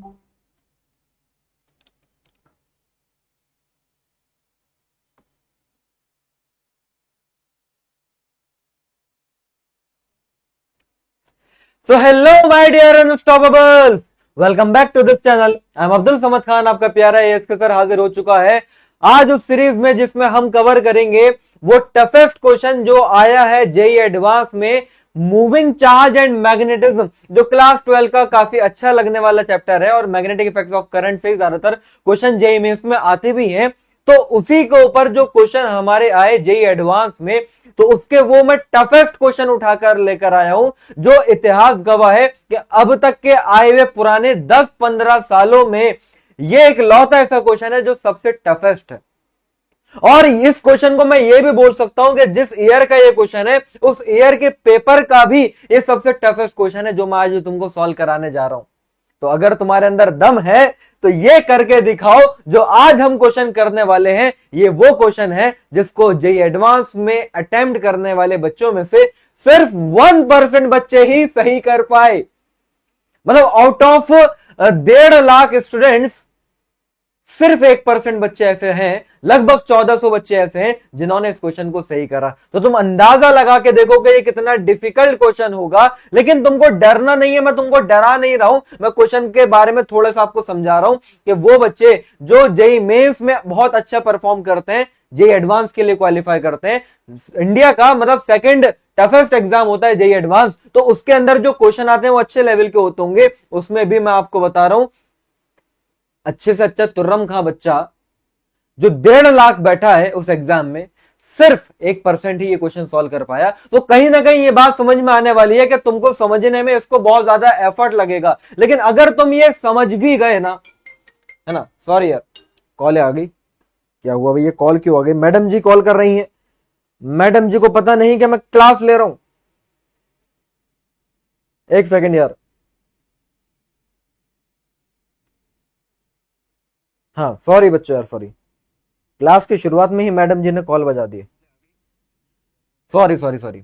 So hello my dear unstoppables, welcome back to this channel. I am Abdul Samad Khan, आपका प्यारा ask sir हाजिर हो चुका है आज उस सीरीज में जिसमें हम कवर करेंगे वो टफेस्ट क्वेश्चन जो आया है जेईई एडवांस में, मूविंग चार्ज एंड मैग्नेटिज्म, जो क्लास 12 का काफी अच्छा लगने वाला चैप्टर है और मैग्नेटिक इफेक्ट्स ऑफ करंट से ज्यादातर क्वेश्चन जेईई मेंस में आते भी हैं। तो उसी के ऊपर जो क्वेश्चन हमारे आए जेईई एडवांस में, तो उसके वो मैं टफेस्ट क्वेश्चन उठाकर लेकर आया हूं, जो इतिहास गवाह है कि अब तक के आए हुए पुराने 10-15 सालों में ये एक लौता ऐसा क्वेश्चन है जो सबसे टफेस्ट है। और इस क्वेश्चन को मैं ये भी बोल सकता हूं कि जिस ईयर का ये क्वेश्चन है उस ईयर के पेपर का भी ये सबसे टफेस्ट क्वेश्चन है जो मैं आज तुमको सॉल्व कराने जा रहा हूं। तो अगर तुम्हारे अंदर दम है तो ये करके दिखाओ। जो आज हम क्वेश्चन करने वाले हैं ये वो क्वेश्चन है जिसको जेईई एडवांस में अटेम्प्ट करने वाले बच्चों में से सिर्फ 1% बच्चे ही सही कर पाए। मतलब आउट ऑफ 1.5 लाख स्टूडेंट्स सिर्फ 1% बच्चे ऐसे हैं, लगभग 1400 बच्चे ऐसे हैं जिन्होंने इस क्वेश्चन को सही करा। तो तुम अंदाजा लगा के देखो कि ये कितना डिफिकल्ट क्वेश्चन होगा, लेकिन तुमको डरना नहीं है। मैं तुमको डरा नहीं रहा हूं, मैं क्वेश्चन के बारे में थोड़ा सा आपको समझा रहा हूं कि वो बच्चे जो जेईई मेंस में बहुत अच्छा परफॉर्म करते हैं, जेईई एडवांस के लिए क्वालिफाई करते हैं, इंडिया का मतलब सेकंड टफेस्ट एग्जाम होता है जेईई एडवांस, तो उसके अंदर जो क्वेश्चन आते हैं वो अच्छे लेवल के होते होंगे। उसमें भी मैं आपको बता रहा हूं अच्छे से अच्छा तुर्रम खां बच्चा जो 1.5 लाख बैठा है उस एग्जाम में, सिर्फ 1% ही ये क्वेश्चन सॉल्व कर पाया। तो कहीं ना कहीं ये बात समझ में आने वाली है कि तुमको समझने में इसको बहुत ज्यादा एफर्ट लगेगा, लेकिन अगर तुम ये समझ भी गए ना, है ना। सॉरी यार, कॉल आ गई। क्या हुआ भैया, कॉल क्यों आ गई? मैडम जी कॉल कर रही हैं। मैडम जी को पता नहीं कि मैं क्लास ले रहा हूं। एक सेकेंड यार। हाँ सॉरी बच्चों यार, सॉरी, क्लास की शुरुआत में ही मैडम जी ने कॉल बजा दी। Sorry sorry sorry.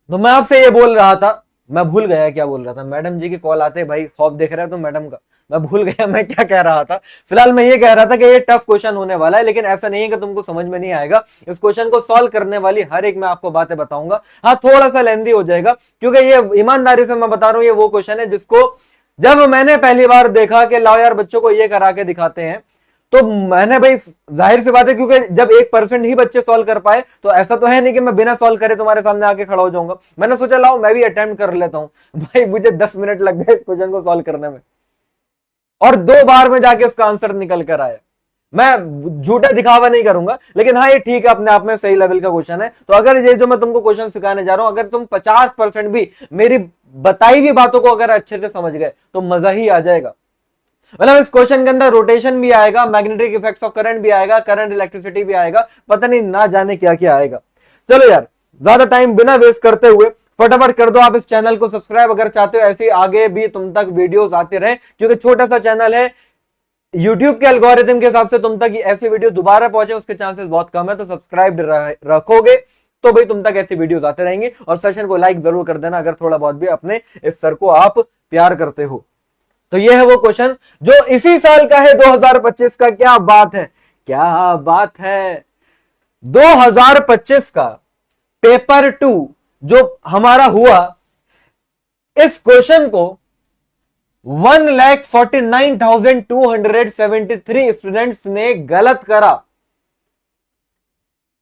तो मैं आपसे ये बोल रहा था, मैं भूल गया क्या बोल रहा था। मैडम जी की कॉल आते भाई खौफ देख रहा है तो मैडम का, मैं भूल गया मैं क्या कह रहा था। फिलहाल मैं ये कह रहा था कि ये टफ क्वेश्चन होने वाला है, लेकिन ऐसा नहीं है कि तुमको समझ में नहीं आएगा। इस क्वेश्चन को सॉल्व करने वाली हर एक मैं आपको बातें बताऊंगा। हाँ थोड़ा सा लेंदी हो जाएगा क्योंकि ये ईमानदारी से मैं बता रहा हूं, ये वो क्वेश्चन है जिसको जब मैंने पहली बार देखा कि लाओ यार बच्चों को ये करा के दिखाते हैं, तो मैंने भाई जाहिर सी बात है क्योंकि जब 1% ही बच्चे सॉल्व कर पाए तो ऐसा तो है नहीं कि मैं बिना सॉल्व करे तुम्हारे सामने आके खड़ा हो जाऊंगा। मैंने सोचा लाओ मैं भी अटेम्प्ट कर लेता हूं। भाई मुझे 10 मिनट लग गए इस क्वेश्चन को सॉल्व करने में और 2 बार में जाके उसका आंसर निकल कर आया। मैं झूठा दिखावा नहीं करूंगा, लेकिन हाँ ये ठीक है, अपने आप में सही लेवल का क्वेश्चन है। तो अगर ये जो मैं तुमको क्वेश्चन सिखाने जा रहा हूं, अगर तुम 50% भी मेरी बताई हुई बातों को अगर अच्छे से समझ गए तो मजा ही आ जाएगा। मतलब इस क्वेश्चन के अंदर रोटेशन भी आएगा, मैग्नेटिक इफेक्ट्स ऑफ करंट भी आएगा, करंट इलेक्ट्रिसिटी भी आएगा, पता नहीं ना जाने क्या क्या आएगा। चलो यार ज्यादा टाइम बिना वेस्ट करते हुए फटाफट कर दो आप इस चैनल को सब्सक्राइब अगर चाहते हो ऐसे आगे भी तुम तक वीडियोस आते रहे, क्योंकि छोटा सा चैनल है। यूट्यूब के एल्गोरिथम के हिसाब से तुम तक ऐसी वीडियो दोबारा पहुंचे उसके चांसेस बहुत कम है, तो सब्सक्राइब रखोगे तो भाई तुम तक ऐसी वीडियोस आते रहेंगे। और सेशन को लाइक जरूर कर देना अगर थोड़ा बहुत भी अपने इस सर को आप प्यार करते हो। तो ये है वो क्वेश्चन जो इसी साल का है 2025 का। क्या बात है, क्या बात है। 2025 का पेपर 2 जो हमारा हुआ, इस क्वेश्चन को 1,49,273 स्टूडेंट्स ने गलत करा।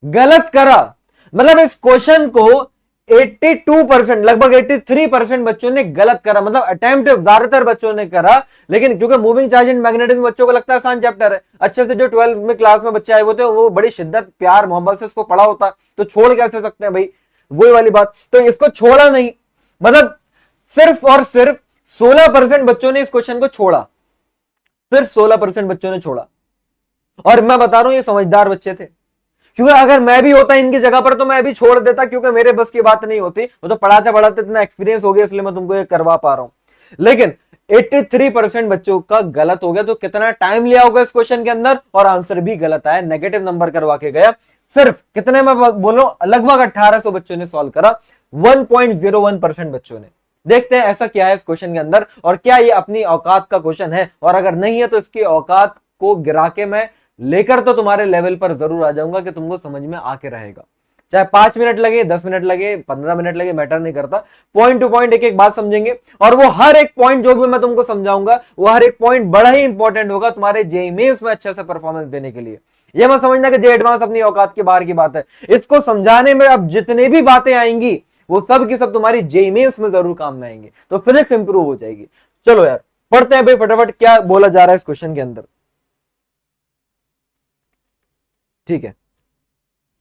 गलत करा मतलब इस क्वेश्चन को 82%, लगभग 83% बच्चों ने गलत करा। मतलब अटेम्प्ट ज्यादातर बच्चों ने करा, लेकिन क्योंकि मूविंग चार्ज एंड मैग्नेटिज्म बच्चों को लगता है आसान चैप्टर है, अच्छे से जो 12 में क्लास में बच्चे आए होते हैं वो बड़ी शिद्दत प्यार मोहब्बत से इसको पढ़ा होता है, तो छोड़ कैसे सकते हैं भाई, वही वाली बात। तो इसको छोड़ा नहीं, मतलब सिर्फ और सिर्फ 16% बच्चों ने इस क्वेश्चन को छोड़ा, सिर्फ 16% बच्चों ने छोड़ा। और मैं बता रहा हूं ये समझदार बच्चे थे, क्योंकि अगर मैं भी होता इनकी जगह पर तो मैं भी छोड़ देता, क्योंकि मेरे बस की बात नहीं होती। वो तो पढ़ाते पढ़ाते इतना एक्सपीरियंस हो गया इसलिए मैं तुमको ये करवा पा रहा हूं। लेकिन 83% बच्चों का गलत हो गया, तो कितना टाइम लिया होगा इस क्वेश्चन के अंदर, और आंसर भी गलत आया, नेगेटिव नंबर करवा के गया। सिर्फ कितने में बोलो, लगभग 1800 बच्चों ने सॉल्व करा, 1.01% बच्चों ने। देखते हैं ऐसा क्या है इस क्वेश्चन के अंदर, और क्या ये अपनी औकात का क्वेश्चन है, और अगर नहीं है तो इसकी औकात को गिरा के मैं लेकर तो तुम्हारे लेवल पर जरूर आ जाऊंगा कि तुमको समझ में आके रहेगा। चाहे 5 मिनट लगे, 10 मिनट लगे, 15 मिनट लगे, मैटर नहीं करता। पॉइंट टू पॉइंट एक एक बात समझेंगे, और वो हर एक पॉइंट जो भी मैं तुमको समझाऊंगा वो हर एक पॉइंट बड़ा ही इंपॉर्टेंट होगा तुम्हारे जेईई मेंस में अच्छे से परफॉर्मेंस देने के लिए। ये मत समझना कि जे एडवांस अपनी औकात के बाहर की बात है। इसको समझाने में अब जितने भी बातें आएंगी वो सब की सब तुम्हारी जेईई मेंस में जरूर काम में आएंगे, तो फिजिक्स इंप्रूव हो जाएगी। चलो यार पढ़ते हैं भाई फटाफट क्या बोला जा रहा है इस क्वेश्चन के अंदर। ठीक है,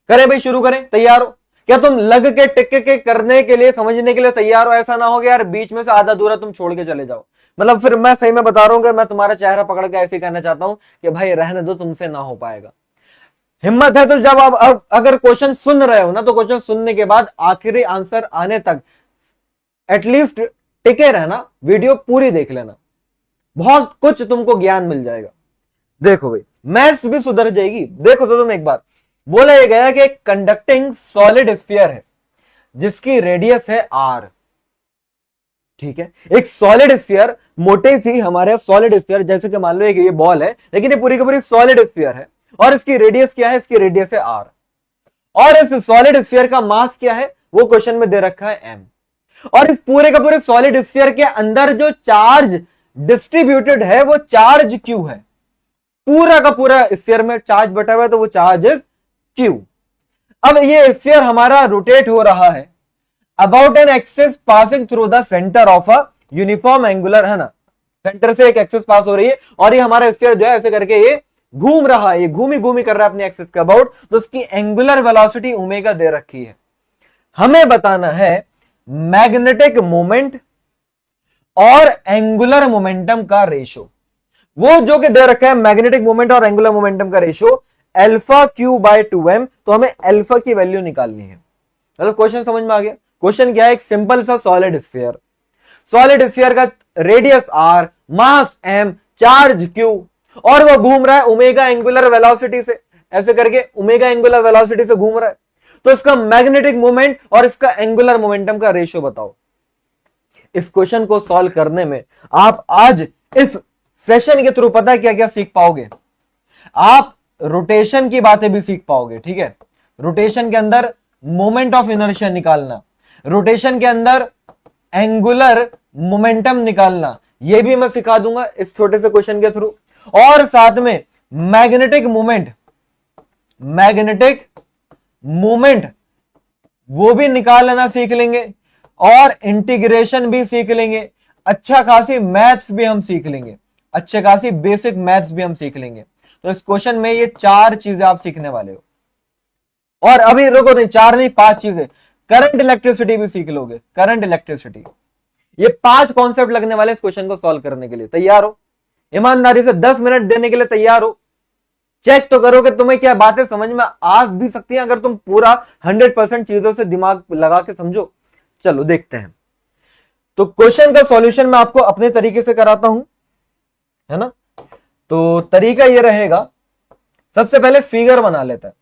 करें भाई, शुरू करें, तैयार हो? क्या तुम लग के टिक के करने के लिए, समझने के लिए तैयार हो? ऐसा ना हो गया यार बीच में से आधा दूरा तुम छोड़ के चले जाओ। मतलब फिर मैं सही में बता रहा हूं कि मैं तुम्हारा चेहरा पकड़ के ऐसे कहना चाहता हूं कि भाई रहने दो, तुमसे ना हो पाएगा। हिम्मत है तो जब आप अब अगर क्वेश्चन सुन रहे हो ना, तो क्वेश्चन सुनने के बाद आखिरी आंसर आने तक एटलीस्ट टिके रहना, वीडियो पूरी देख लेना, बहुत कुछ तुमको ज्ञान मिल जाएगा। देखो भाई मैथ्स भी सुधर जाएगी। देखो तो तुम एक बार, बोला यह गया कि एक कंडक्टिंग सॉलिड स्फीयर है जिसकी रेडियस है r। ठीक है, एक सॉलिड स्फीयर, मोटे सी हमारे सॉलिड स्फीयर, जैसे कि मान लो एक ये बॉल है, लेकिन ये पूरी की पूरी सॉलिड स्फीयर है, और इसकी रेडियस क्या है? इसकी रेडियस है r। और इस सॉलिड स्फीयर का मास क्या है वो क्वेश्चन में दे रखा है m। और इस पूरे का पूरे सॉलिड स्फीयर के अंदर जो चार्ज डिस्ट्रीब्यूटेड है वो चार्ज q है। पूरा का पूरा स्फीयर में चार्ज बटा हुआ है तो वो चार्ज इज q। अब ये स्फीयर हमारा रोटेट हो रहा है about an axis passing through the centre of a uniform angular, है ना, सेंटर से एक एक्सिस पास हो रही है, और ये हमारा स्फीयर जो है ऐसे करके ये घूम रहा है, ये घूमी घूमी कर रहा है अपनी एक्सिस के अबाउट, तो उसकी एंगुलर वेलोसिटी ओमेगा दे रखी है। हमें बताना है मैग्नेटिक मोमेंट और एंगुलर मोमेंटम का रेशो। वो जो कि दे रखा है मैग्नेटिक मोमेंट और एंगुलर मोमेंटम का ratio alpha q by 2m, तो हमें अल्फा की वैल्यू निकालनी है। मतलब क्वेश्चन समझ में आ गया? क्वेश्चन क्या है? एक सिंपल सा सॉलिड स्फीयर, सॉलिड स्फीयर का रेडियस r, मास m, चार्ज q, और वो घूम रहा है ओमेगा एंगुलर वेलोसिटी से, ऐसे करके ओमेगा एंगुलर वेलोसिटी से घूम रहा है, तो इसका मैग्नेटिक मोमेंट और इसका एंगुलर मोमेंटम का रेशियो बताओ। इस क्वेश्चन को सॉल्व करने में आप आज इस सेशन के थ्रू पता क्या क्या सीख पाओगे? आप रोटेशन की बातें भी सीख पाओगे। ठीक है, रोटेशन के अंदर मोमेंट ऑफ इनर्शिया निकालना, रोटेशन के अंदर एंगुलर मोमेंटम निकालना, यह भी मैं सिखा दूंगा इस छोटे से क्वेश्चन के थ्रू। और साथ में मैग्नेटिक मोमेंट वो भी निकालना सीख लेंगे, और इंटीग्रेशन भी सीख लेंगे, अच्छा खासी मैथ्स भी हम सीख लेंगे, अच्छे खासी बेसिक मैथ्स भी हम सीख लेंगे। तो इस क्वेश्चन में ये 4 चीजें आप सीखने वाले हो। और अभी रुको, नहीं 4 नहीं 5 चीजें, करंट इलेक्ट्रिसिटी भी सीख लोगे, करंट इलेक्ट्रिसिटी। ये 5 कॉन्सेप्ट लगने वाले इस क्वेश्चन को सॉल्व करने के लिए। तैयार हो? ईमानदारी से 10 मिनट देने के लिए तैयार हो? चेक तो करो कि तुम्हें क्या बातें समझ में आ भी सकती हैं, अगर तुम पूरा 100% चीजों से दिमाग लगा के समझो। चलो देखते हैं। तो क्वेश्चन का सॉल्यूशन मैं आपको अपने तरीके से कराता हूं, है ना। तो तरीका ये रहेगा, सबसे पहले फिगर बना लेता है,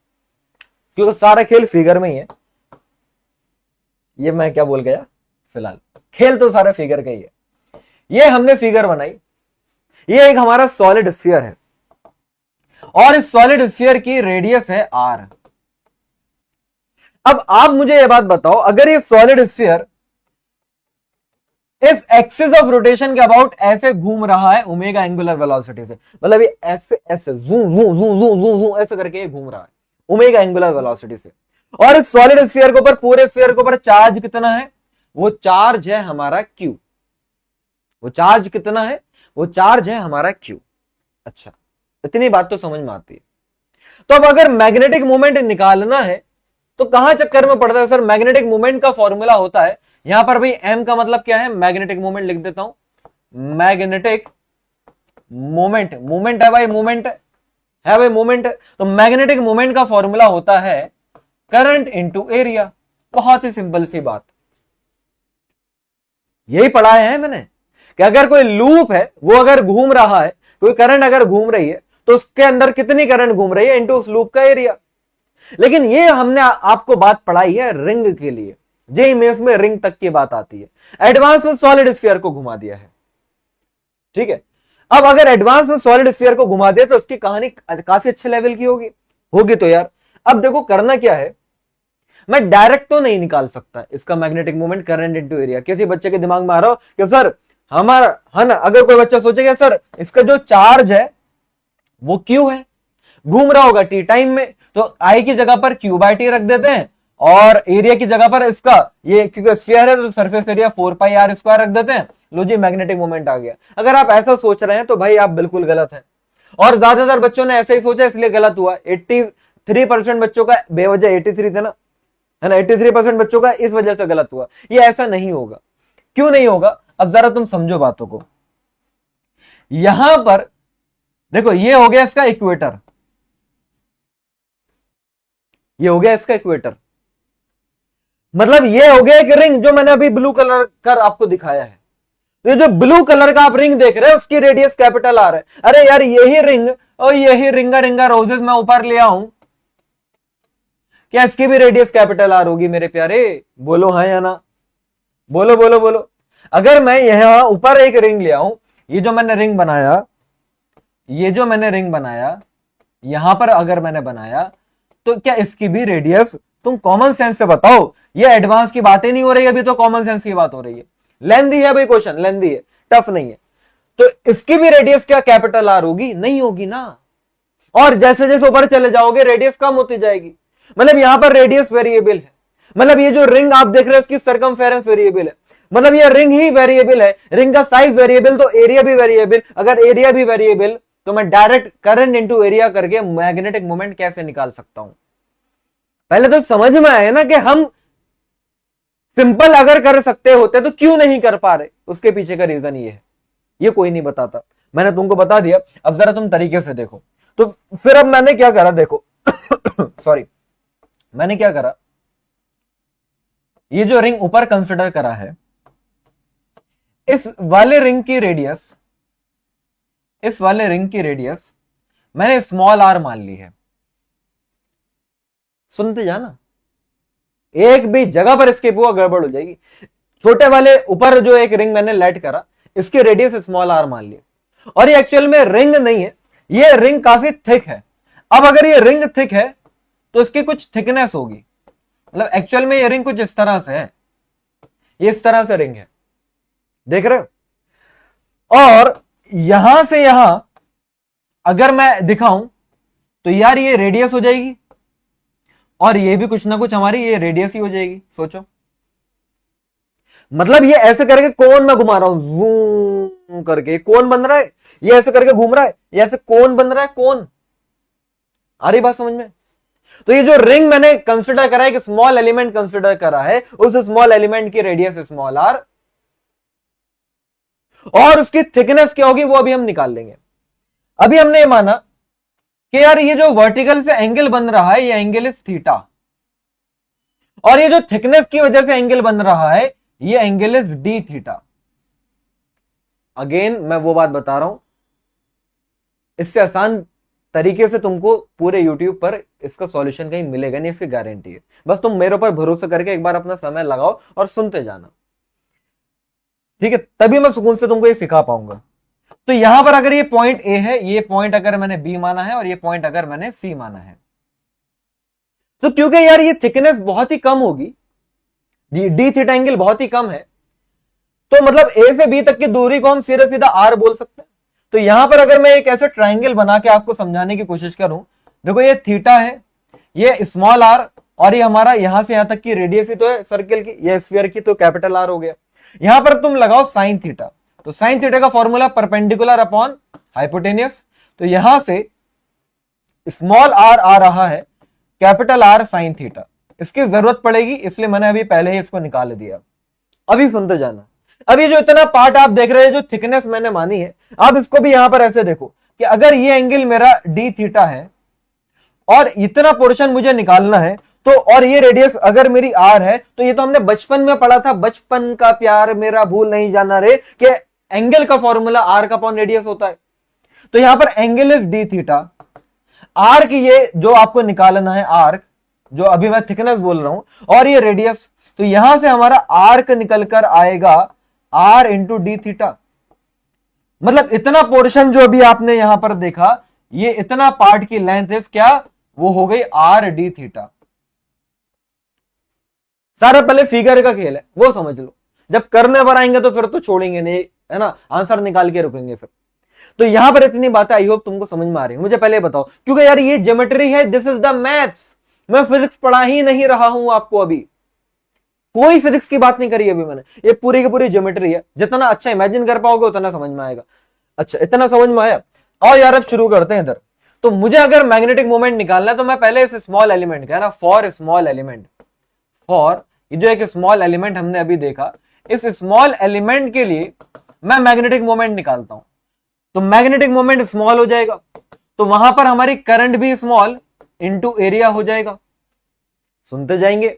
क्योंकि सारा खेल फिगर में ही है। ये मैं क्या बोल गया, फिलहाल खेल तो सारा फिगर का ही है। ये हमने फिगर बनाई, ये एक हमारा सॉलिड स्फीयर है, और इस सॉलिड स्फीयर की रेडियस है r। अब आप मुझे यह बात बताओ, अगर ये सॉलिड स्फीयर इस एक्सिस ऑफ रोटेशन के अबाउट ऐसे घूम रहा है ओमेगा एंगुलर वेलोसिटी से, मतलब ये ऐसे ऐसे ऐसे करके ये घूम रहा है ओमेगा एंगुलर वेलोसिटी से, और इस सॉलिड स्फीयर के ऊपर, पूरे स्फीयर के ऊपर चार्ज कितना है? वो चार्ज है हमारा q। वो चार्ज कितना है? वो चार्ज है हमारा q। अच्छा, इतनी बात तो समझ में आती है। तो अब अगर मैग्नेटिक मोमेंट निकालना है तो कहां चक्कर में पड़ता है सर? मैग्नेटिक मोमेंट का फॉर्मूला होता है, यहां पर भाई m का मतलब क्या है? मैग्नेटिक मोमेंट लिख देता हूं, मैग्नेटिक मोमेंट, मोमेंट है भाई, मोमेंट है भाई, मोमेंट। तो मैग्नेटिक मोमेंट का फॉर्मूला होता है करंट इंटू एरिया। बहुत ही सिंपल सी बात, यही पढ़ाया है मैंने कि अगर कोई लूप है, वो अगर घूम रहा है, कोई करंट अगर घूम रही है, तो उसके अंदर कितनी करंट घूम रही है इंटू उस लूप का एरिया। लेकिन ये हमने आपको बात पढ़ाई है रिंग के लिए। जेईई मेंस में रिंग तक की बात आती है। एडवांस में सॉलिड स्फीयर को घुमा दिया है, ठीक है। अब अगर एडवांस में सॉलिड स्फीयर को घुमा दिया तो उसकी कहानी काफी अच्छे लेवल की होगी होगी तो यार अब देखो करना क्या है, मैं डायरेक्ट तो नहीं निकाल सकता इसका magnetic moment current into area. किसी बच्चे के दिमाग में आ रहा हो कि सर हमारा है ना, अगर कोई बच्चा सोचेगा सर इसका जो चार्ज है वो क्यू है, घूम रहा होगा टी टाइम में, तो आई की जगह पर क्यू बाई टी रख देते हैं और एरिया की जगह पर इसका ये क्योंकि स्फीयर है तो surface area 4 pi are square रख देते हैं। लो जी मैग्नेटिक मोमेंट आ गया। अगर आप ऐसा सोच रहे हैं तो भाई आप बिल्कुल गलत हैं, और ज्यादातर बच्चों ने ऐसा ही सोचा इसलिए गलत हुआ। 83% बच्चों का बेवजह 83 थे ना, है ना, 83% बच्चों का इस वजह से गलत हुआ। ये ऐसा नहीं होगा। क्यों नहीं होगा, अब जरा तुम समझो बातों को। यहां पर देखो ये हो गया इसका इक्वेटर, ये हो गया इसका इक्वेटर, मतलब ये हो गया एक रिंग जो मैंने अभी ब्लू कलर कर आपको दिखाया है। तो ये जो ब्लू कलर का आप रिंग देख रहे हैं उसकी रेडियस कैपिटल आर है। अरे यार यही रिंग और यही रिंगा रिंगा रोजेस मैं ऊपर ले आऊं, क्या इसकी भी रेडियस कैपिटल आर होगी मेरे प्यारे? बोलो हाँ या ना, बोलो बोलो बोलो। अगर मैं यहां ऊपर एक रिंग ले आऊं, ये जो मैंने रिंग बनाया, ये जो मैंने रिंग बनाया यहां पर अगर मैंने बनाया, तो क्या इसकी भी रेडियस, तुम कॉमन सेंस से बताओ, ये एडवांस की बातें नहीं हो रही, अभी तो कॉमन सेंस की बात हो रही है। लेंदी है भाई क्वेश्चन, लेंदी है, टफ नहीं है। तो इसकी भी रेडियस क्या कैपिटल आर होगी? नहीं होगी ना। और जैसे जैसे ऊपर चले जाओगे रेडियस कम होती जाएगी, मतलब यहां पर रेडियस वेरिएबल है। मतलब ये जो रिंग आप देख रहे हो इसकी सर्कमफेरेंस वेरिएबल है, मतलब ये रिंग ही वेरिएबल है। रिंग का साइज वेरिएबल तो एरिया भी वेरिएबल। अगर एरिया भी वेरिएबल तो मैं डायरेक्ट करंट इनटू एरिया करके मैग्नेटिक मोमेंट कैसे निकाल सकता हूं? पहले तो समझ में आया ना कि हम सिंपल अगर कर सकते होते तो क्यों नहीं कर पा रहे। उसके पीछे का रीजन ये है, ये कोई नहीं बताता, मैंने तुमको बता दिया। अब जरा तुम तरीके से देखो। तो फिर अब मैंने क्या करा देखो सॉरी, मैंने क्या करा, ये जो रिंग ऊपर कंसिडर करा है, इस वाले रिंग की रेडियस, इस वाले रिंग की रेडियस मैंने स्मॉल आर मान ली है। सुनते जाना, एक भी जगह पर स्किप हुआ गड़बड़ हो जाएगी। छोटे वाले ऊपर जो एक रिंग मैंने लाइट करा, इसकी रेडियस स्मॉल आर मान लिया, और ये एक्चुअल में रिंग नहीं है, ये रिंग काफी थिक है। अब अगर ये रिंग थिक है तो इसकी कुछ थिकनेस होगी, मतलब एक्चुअल में ये रिंग कुछ इस तरह से है, ये इस तरह से रिंग है, देख रहे हो। और यहां से यहां अगर मैं दिखाऊं तो यार ये रेडियस हो जाएगी, और ये भी कुछ ना कुछ हमारी ये रेडियस ही हो जाएगी। सोचो, मतलब ये ऐसे करके कोन में घुमा रहा हूं, जूम करके कोन बन रहा है, ये ऐसे करके घूम रहा है, ये ऐसे कोन बन रहा है, कोन। आ रही बात समझ में? तो ये जो रिंग मैंने कंसिडर करा है, कि स्मॉल एलिमेंट कंसिडर करा है, उस स्मॉल एलिमेंट की रेडियस स्मॉल आर, और उसकी थिकनेस क्या होगी वो अभी हम निकाल लेंगे। अभी हमने ये माना कि यार ये जो वर्टिकल से एंगल बन रहा है, ये एंगल इज थीटा, और ये जो थिकनेस की वजह से एंगल बन रहा है, ये angle is D theta. Again मैं वो बात बता रहा हूं, इससे आसान तरीके से तुमको पूरे YouTube पर इसका सॉल्यूशन कहीं मिलेगा नहीं, इसकी गारंटी है। बस तुम मेरे ऊपर भरोसा करके एक बार अपना समय लगाओ और सुनते जाना, ठीक है? तभी मैं सुकून से तुमको ये सिखा पाऊंगा। तो यहां पर अगर ये पॉइंट ए है, ये पॉइंट अगर मैंने बी माना है, और ये पॉइंट अगर मैंने सी माना है, तो क्योंकि यार ये थिकनेस बहुत ही कम होगी, डी थीटा एंगल बहुत ही कम है, तो मतलब ए से बी तक की दूरी को हम सीधा सीधा आर बोल सकते हैं। तो यहां पर अगर मैं एक ऐसे ट्राइंगल बना के आपको समझाने की कोशिश करूं, देखो ये थीटा है, ये स्मॉल आर, और ये हमारा यहां से यहां तक की रेडियस ही तो है सर्कल की, ये स्फीयर की, तो कैपिटल आर हो गया। यहां पर तुम लगाओ साइन थीटा, तो साइन थीटा का फॉर्मूला परपेंडिकुलर अपॉन हाइपोटेनियस, तो यहां से स्मॉल आर आ रहा है कैपिटल आर साइन थीटा। इसकी जरूरत पड़ेगी इसलिए मैंने अभी पहले ही इसको निकाल दिया। अभी सुनते जाना। अभी जो इतना पार्ट आप देख रहे हैं, जो थिकनेस मैंने मानी है, आप इसको भी यहां पर ऐसे देखो कि अगर ये एंगल मेरा डी थीटा है और इतना पोर्शन मुझे निकालना है, तो और ये रेडियस अगर मेरी आर है, तो ये तो हमने बचपन में पढ़ा था, बचपन का प्यार मेरा भूल नहीं जाना रे, कि एंगल का फॉर्मूला आर का अपॉन रेडियस होता है। तो यहां पर angle is D theta, arc ये जो आपको निकालना है, आर्क जो अभी मैं थिकनेस बोल रहा हूं, और ये रेडियस, तो यहां से हमारा आर्क निकल कर आएगा r इंटू डी थीटा। मतलब इतना पोर्शन जो अभी आपने यहां पर देखा, ये इतना पार्ट की लेंथ है क्या, वो हो गई r डी थीटा। सारा पहले फिगर का खेल है, वो समझ लो, जब करने पर आएंगे तो फिर तो छोड़ेंगे नहीं, है ना, आंसर निकाल के रुकेंगे फिर। तो यहां पर इतनी बातें आई होप तुमको समझ में आ रही है। मुझे पहले बताओ, क्योंकि यार ये ज्योमेट्री है, दिस इज द मैथ्स, मैं फिजिक्स पढ़ा ही नहीं रहा हूं आपको, अभी कोई फिजिक्स की बात नहीं करी अभी मैंने, ये पूरी की पूरी ज्योमेट्री है। जितना अच्छा इमेजिन कर पाओगे उतना समझ में आएगा। अच्छा, इतना समझ में आया। और यार अब शुरू करते हैं इधर। तो मुझे अगर मैग्नेटिक मोमेंट निकालना है तो मैं पहले इस स्मॉल एलिमेंट का, है ना, फॉर स्मॉल एलिमेंट, फॉर ये जो एक स्मॉल एलिमेंट हमने अभी देखा, इस स्मॉल एलिमेंट के लिए मैं मैग्नेटिक मोमेंट निकालता हूं। तो मैग्नेटिक मोमेंट स्मॉल हो जाएगा, तो वहां पर हमारी करंट भी स्मॉल इनटू एरिया हो जाएगा। सुनते जाएंगे।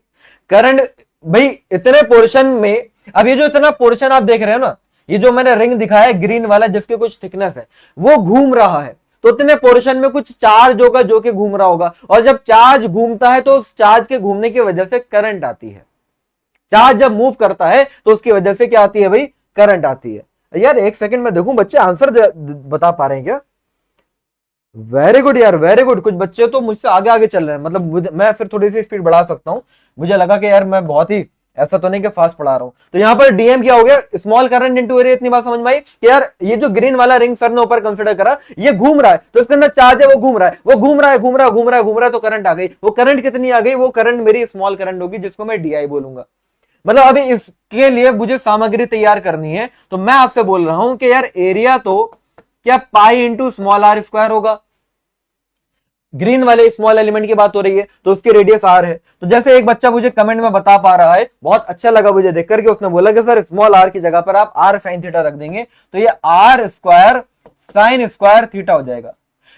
करंट भाई इतने पोर्शन में, अब ये जो इतना पोर्शन आप देख रहे हो ना, ये जो मैंने रिंग दिखाया है ग्रीन वाला जिसके कुछ थिकनेस है, वो घूम रहा है, तो इतने पोर्शन में कुछ चार्ज होगा जो कि घूम रहा होगा, और जब चार्ज घूमता है तो उस चार्ज के घूमने की वजह से करंट आती है। चार्ज जब मूव करता है तो उसकी वजह से क्या आती है भाई, करंट आती है। यार एक सेकंड में देखूं बच्चे आंसर बता पा रहे हैं क्या? वेरी गुड यार, वेरी गुड। कुछ बच्चे तो मुझसे आगे आगे चल रहे हैं, मतलब मैं फिर थोड़ी सी स्पीड बढ़ा सकता हूं। मुझे लगा कि यार मैं बहुत ही, ऐसा तो नहीं कि फास्ट पढ़ा रहा हूं। तो यहां पर डीएम क्या हो गया, स्मॉल करंट इनटू एरिया। इतनी बात समझ में आई कि यार ये जो ग्रीन वाला रिंग सर ने ऊपर कंसीडर करा, ये घूम रहा है, तो इसके अंदर चार्ज है, वो घूम रहा है, वो घूम रहा है, घूम रहा है, घूम रहा है, घूम रहा है, तो करंट आ गई। वो करंट कितनी आ गई, वो करंट मेरी स्मॉल करंट होगी, जिसको मैं डीआई बोलूंगा। मतलब अभी इसके लिए मुझे सामग्री तैयार करनी है, तो मैं आपसे बोल रहा हूं कि यार एरिया तो क्या pi into small r square होगा। ग्रीन वाले स्मॉल एलिमेंट की बात हो रही है तो उसकी रेडियस आर है। तो जैसे एक बच्चा मुझे कमेंट में बता पा रहा है, बहुत अच्छा लगा मुझे देख करके, उसने बोला कि सर स्मॉल आर की जगह पर आप आर साइन थीटा रख देंगे तो ये r square sine square theta हो जाएगा।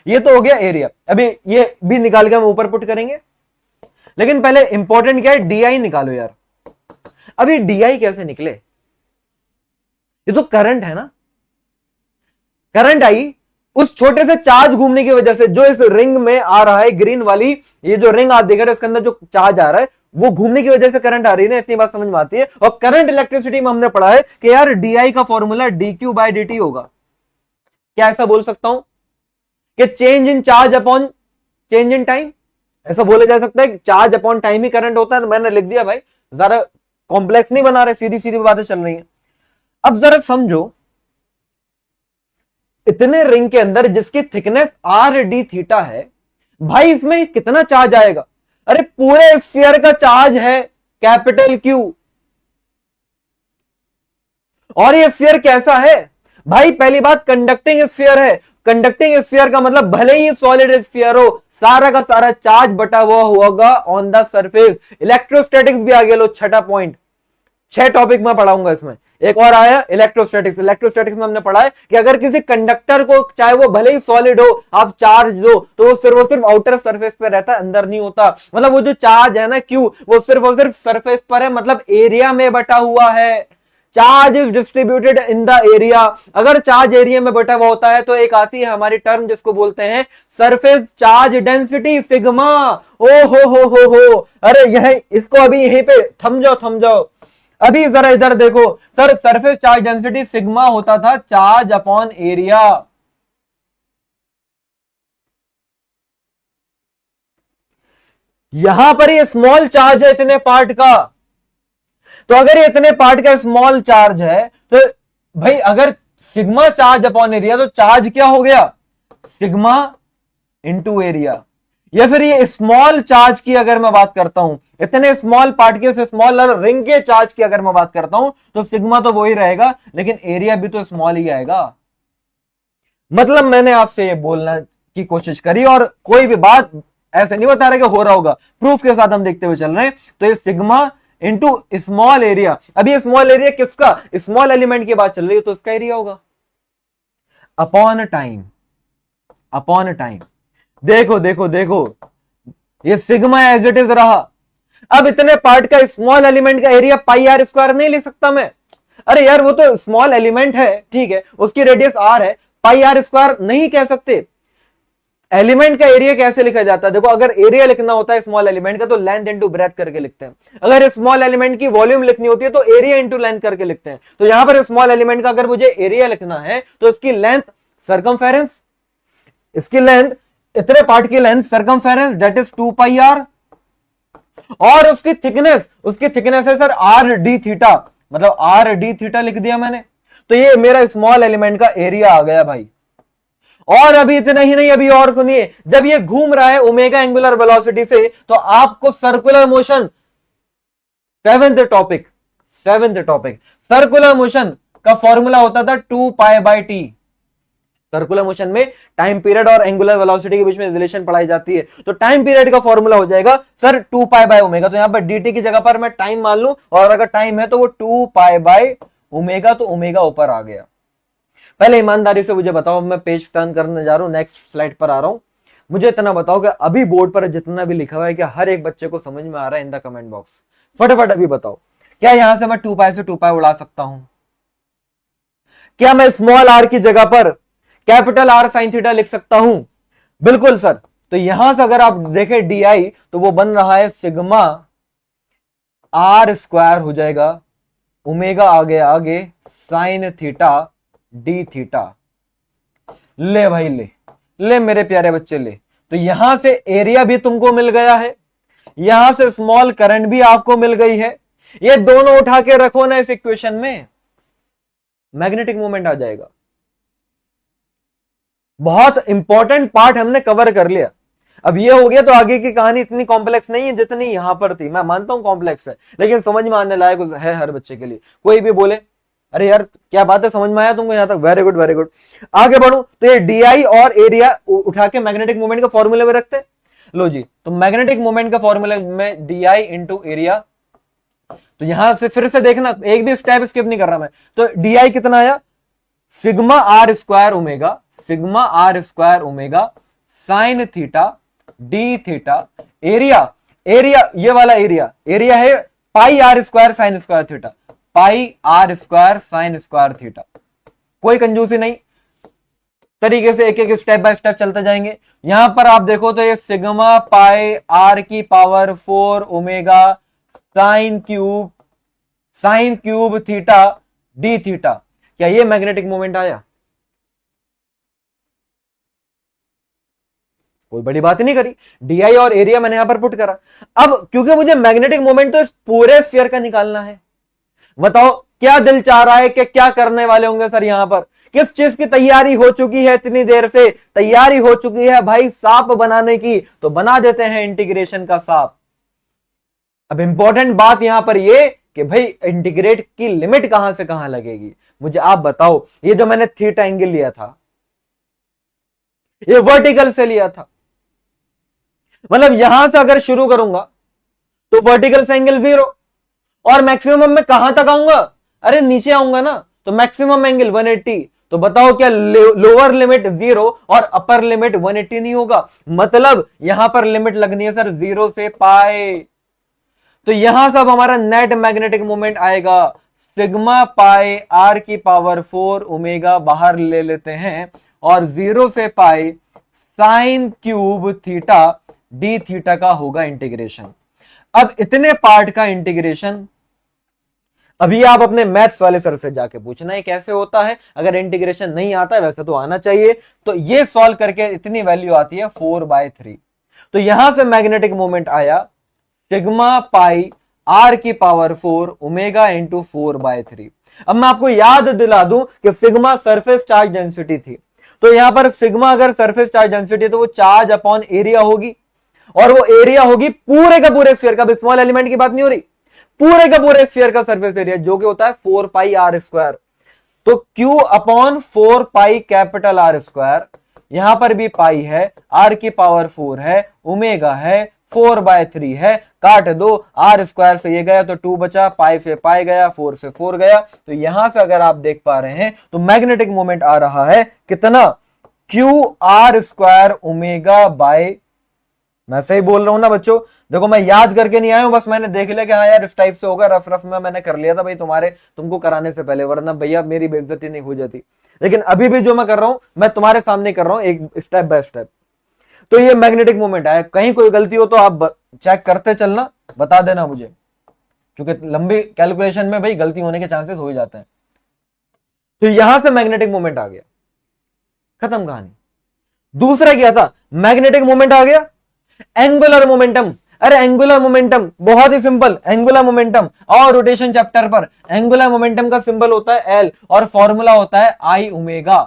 ये तो हो गया एरिया। अभी ये भी निकाल के हम ऊपर पुट करेंगे, लेकिन पहले इंपॉर्टेंट क्या है, डीआई निकालो यार। अभी डीआई कैसे निकले, ये तो करंट है ना, करंट आई उस छोटे से चार्ज घूमने की वजह से जो इस रिंग में आ रहा है, ग्रीन वाली ये जो रिंग आप देख रहे हैं इसके अंदर जो चार्ज आ रहा है वो घूमने की वजह से करंट आ रही है ना, इतनी बात समझ में आती है। और करंट इलेक्ट्रिसिटी में हमने पढ़ा है कि यार डीआई का फॉर्मूला dq बाय dt होगा। क्या ऐसा बोल सकता हूं कि change in charge upon change in time, ऐसा बोला जा सकता है कि चार्ज अपॉन टाइम ही करंट होता है। तो मैंने लिख दिया भाई, ज्यादा कॉम्प्लेक्स नहीं बना रहे, सीधी सीधी बातें चल रही हैं। अब जरा समझो, इतने रिंग के अंदर जिसकी थिकनेस आर डी थीटा है, भाई इसमें कितना चार्ज आएगा? अरे पूरे स्फीयर का चार्ज है कैपिटल क्यू। और ये स्फीयर कैसा है भाई? पहली बात कंडक्टिंग स्फीयर है। कंडक्टिंग स्फीयर का मतलब भले ही सॉलिड स्फीयर हो, सारा का सारा चार्ज बटा हुआ होगा ऑन द सरफेस। इलेक्ट्रोस्टैटिक्स भी आ गया, लो छठा पॉइंट। 6 टॉपिक में पढ़ाऊंगा, इसमें एक और आया इलेक्ट्रोस्टैटिक्स। इलेक्ट्रोस्टैटिक्स में हमने पढ़ा है कि अगर किसी कंडक्टर को, चाहे वो भले ही सॉलिड हो, आप चार्ज दो तो वो सिर्फ आउटर सरफेस पे रहता है, अंदर नहीं होता। मतलब वो जो चार्ज है ना क्यू, वो सिर्फ और सिर्फ सरफेस पर है, मतलब एरिया में बटा हुआ है। Charge is distributed in the area. अगर चार्ज एरिया में बटा हुआ होता है तो एक आती है हमारी टर्म जिसको बोलते हैं सरफेस चार्ज डेंसिटी, सिग्मा। ओ हो। अरे यह, इसको अभी यहीं पे थम जाओ। अभी जरा इधर देखो sir, surface charge density sigma होता था चार्ज अपॉन एरिया। यहां पर ये स्मॉल चार्ज है इतने पार्ट का, तो अगर ये इतने पार्ट का स्मॉल चार्ज है तो भाई अगर सिग्मा चार्ज अपॉन एरिया, तो चार्ज क्या हो गया, सिग्मा इंटू एरिया। या फिर ये स्मॉल चार्ज की अगर मैं बात करता हूं, इतने स्मॉल पार्टिकल्स से स्मॉल रिंग के चार्ज की अगर मैं बात करता हूं, तो सिग्मा तो वही रहेगा, लेकिन एरिया भी तो स्मॉल ही आएगा। मतलब मैंने आपसे ये बोलना की कोशिश करी, और कोई भी बात ऐसे नहीं बता रहा कि हो रहा होगा, प्रूफ के साथ हम देखते हुए चल रहे हैं। तो ये सिग्मा इंटू स्मॉल एरिया। अभी ये स्मॉल एरिया किसका, स्मॉल एलिमेंट की बात चल रही है, तो इसका एरिया होगा अपॉन टाइम। अपॉन टाइम देखो ये सिग्मा एज इट इज रहा। अब इतने पार्ट का स्मॉल एलिमेंट का एरिया पाई आर स्क्वायर नहीं ले सकता मैं? अरे यार वो तो स्मॉल एलिमेंट है, ठीक है, उसकी रेडियस आर है, पाई आर स्क्वायर नहीं कह सकते। एलिमेंट का एरिया कैसे लिखा जाता है? देखो, अगर एरिया लिखना होता है स्मॉल एलिमेंट का तो लेंथ इंटू ब्रेथ करके लिखते हैं। अगर स्मॉल एलिमेंट की वॉल्यूम लिखनी होती है तो एरिया इंटू लेंथ करके लिखते हैं। तो यहां पर स्मॉल एलिमेंट का अगर मुझे एरिया लिखना है तो इसकी लेंथ सरकमफेरेंस, इसकी लेंथ, इतने पार्ट की length circumference that is 2 pi r, और उसकी थिकनेस है सर आर डी थीटा, मतलब आर डी थीटा लिख दिया मैंने। तो ये मेरा स्मॉल एलिमेंट का एरिया आ गया भाई। और अभी इतना ही नहीं, अभी और सुनिए, जब ये घूम रहा है ओमेगा एंगुलर वेलोसिटी से तो आपको circular motion, seventh topic circular motion का फॉर्मूला होता था 2 pi by T. Circular motion में टाइम पीरियड और एंगुलर वेलोसिटी के बीच में रिलेशन पढ़ाई जाती है। तो टाइम पीरियड का फॉर्मूला हो जाएगा सर 2 पाई बाय ओमेगा। तो यहां पर dt की जगह पर मैं टाइम मान लूं, और अगर टाइम है तो वो 2 पाई बाय ओमेगा, तो ओमेगा ऊपर आ गया। पहले ईमानदारी से मुझे बताओ, मैं पेज टर्न करने जा रहा हूं, नेक्स्ट स्लाइड पर आ रहा हूं। मुझे इतना बताओ कि अभी बोर्ड पर जितना भी लिखा हुआ है क्या हर एक बच्चे को समझ में आ रहा है? इन द कमेंट बॉक्स फटाफट अभी बताओ, क्या यहां से मैं 2 पाई से 2 पाई उड़ा सकता हूं? क्या मैं स्मॉल आर की जगह पर कैपिटल आर साइन थीटा लिख सकता हूं? बिल्कुल सर। तो यहां से अगर आप देखें डी तो वो बन रहा है सिग्मा आर स्क्वायर हो जाएगा, ओमेगा आ गया आगे साइन थीटा डी थीटा। ले भाई ले मेरे प्यारे बच्चे ले। तो यहां से एरिया भी तुमको मिल गया है, यहां से स्मॉल करंट भी आपको मिल गई है। ये दोनों उठा के रखो ना इस इक्वेशन में, मैग्नेटिक मोमेंट आ जाएगा। बहुत इंपॉर्टेंट पार्ट हमने कवर कर लिया। अब ये हो गया तो आगे की कहानी इतनी कॉम्प्लेक्स नहीं है जितनी यहां पर थी। मैं मानता हूं कॉम्प्लेक्स है, लेकिन समझ में आने लायक है हर बच्चे के लिए। कोई भी बोले अरे यार क्या बात है, समझ में आया तुमको यहां तक? Very good very good. आगे बढ़ू तो ये डी और एरिया उठा के मैग्नेटिक मोमेंट का फॉर्मूले में रखते हैं। लो जी, तो मैग्नेटिक मोमेंट का फॉर्मूला में डी इंटू एरिया। तो यहां से फिर से देखना, एक भी स्टेप स्किप नहीं कर रहा मैं। तो डी कितना आया? Sigma R square omega, sigma R square omega sine theta D theta. Area ये वाला एरिया है pi are square sine square theta, pi are square sine square theta. कोई कंजूसी नहीं, तरीके से एक एक स्टेप बाय स्टेप चलते जाएंगे। यहां पर आप देखो तो ये सिग्मा पाई आर की power 4 omega sine cube theta D theta. क्या ये मैग्नेटिक मोमेंट आया? कोई बड़ी बात नहीं करी, डी और एरिया मैंने यहां पर पुट करा। अब क्योंकि मुझे मैग्नेटिक मोमेंट तो इस पूरे स्फीयर का निकालना है, बताओ क्या दिल चाह रहा है कि क्या करने वाले होंगे सर? यहां पर किस चीज की तैयारी हो चुकी है? इतनी देर से तैयारी हो चुकी है भाई सांप बनाने की, तो बना देते हैं इंटीग्रेशन का सांप। अब इंपॉर्टेंट बात यहां पर ये कि भाई इंटीग्रेट की लिमिट कहां से कहां लगेगी? मुझे आप बताओ। ये जो मैंने थीटा एंगल लिया था ये वर्टिकल से लिया था, मतलब यहां से अगर शुरू करूंगा तो वर्टिकल से एंगल 0, और मैक्सिमम में कहां तक आऊंगा? अरे नीचे आऊंगा ना, तो मैक्सिमम एंगल 180। तो बताओ क्या लोअर लिमिट 0 और अपर लिमिट 180 नहीं होगा? मतलब यहां पर लिमिट लगनी है सर 0 से पाई। तो यहां से अब हमारा नेट मैग्नेटिक मोमेंट आएगा सिग्मा पाई आर की पावर 4 ओमेगा बाहर ले लेते हैं, और 0 से pi sine cube theta D theta का होगा इंटीग्रेशन। अब इतने पार्ट का इंटीग्रेशन अभी आप अपने मैथ्स वाले सर से जाके पूछना है कैसे होता है। अगर इंटीग्रेशन नहीं आता है, वैसे तो आना चाहिए, तो ये सॉल्व करके इतनी वैल्यू आती है 4/3। तो यहां से मैग्नेटिक मोमेंट आया सिग्मा पाई आर की पावर 4 ओमेगा इंटू 4/3। अब मैं आपको याद दिला दूं कि सिग्मा सरफेस चार्ज डेंसिटी थी, तो यहां पर सिग्मा अगर सरफेस चार्ज डेंसिटी तो वो चार्ज अपॉन एरिया होगी, और वो एरिया होगी पूरे का पूरे स्फीयर का, स्मॉल एलिमेंट की बात नहीं हो रही, पूरे का पूरे स्फीयर का सरफेस एरिया जो कि होता है 4 पाई आर स्क्वायर। तो Q upon 4 pi capital R square, यहां पर भी पाई है, आर की पावर 4 है, ओमेगा है, 4/3 है, काट दो, आर स्क्वायर से ये गया तो 2 बचा, पाई से पाई गया, 4 से 4 गया। तो यहां से अगर आप देख पा रहे हैं तो मैग्नेटिक मोमेंट आ रहा है कितना? Q r square omega by, मैं सही बोल रहा हूं ना बच्चों? देखो मैं याद करके नहीं आया हूं, बस मैंने देख लिया कि हाँ यार इस टाइप से होगा, रफ रफ में मैंने कर लिया था भाई तुमको कराने से पहले, वरना भैया मेरी बेइज्जती नहीं हो जाती। लेकिन अभी भी जो मैं कर रहा हूं मैं तुम्हारे सामने कर रहा हूं, एक स्टेप बाय स्टेप। तो ये मैग्नेटिक मोमेंट है। कहीं कोई गलती हो तो आप चेक करते चलना, बता देना मुझे, क्योंकि लंबी कैलकुलेशन में भाई गलती होने के चांसेस हो ही जाते हैं। तो यहां से मैग्नेटिक मोमेंट आ गया, खत्म कहानी। दूसरा क्या था, मैग्नेटिक मोमेंट आ गया, एंगुलर मोमेंटम। अरे एंगुलर मोमेंटम बहुत ही सिंपल, एंगुलर मोमेंटम और रोटेशन चैप्टर पर एंगुलर मोमेंटम का सिंबल होता है एल और फॉर्मूला होता है I omega.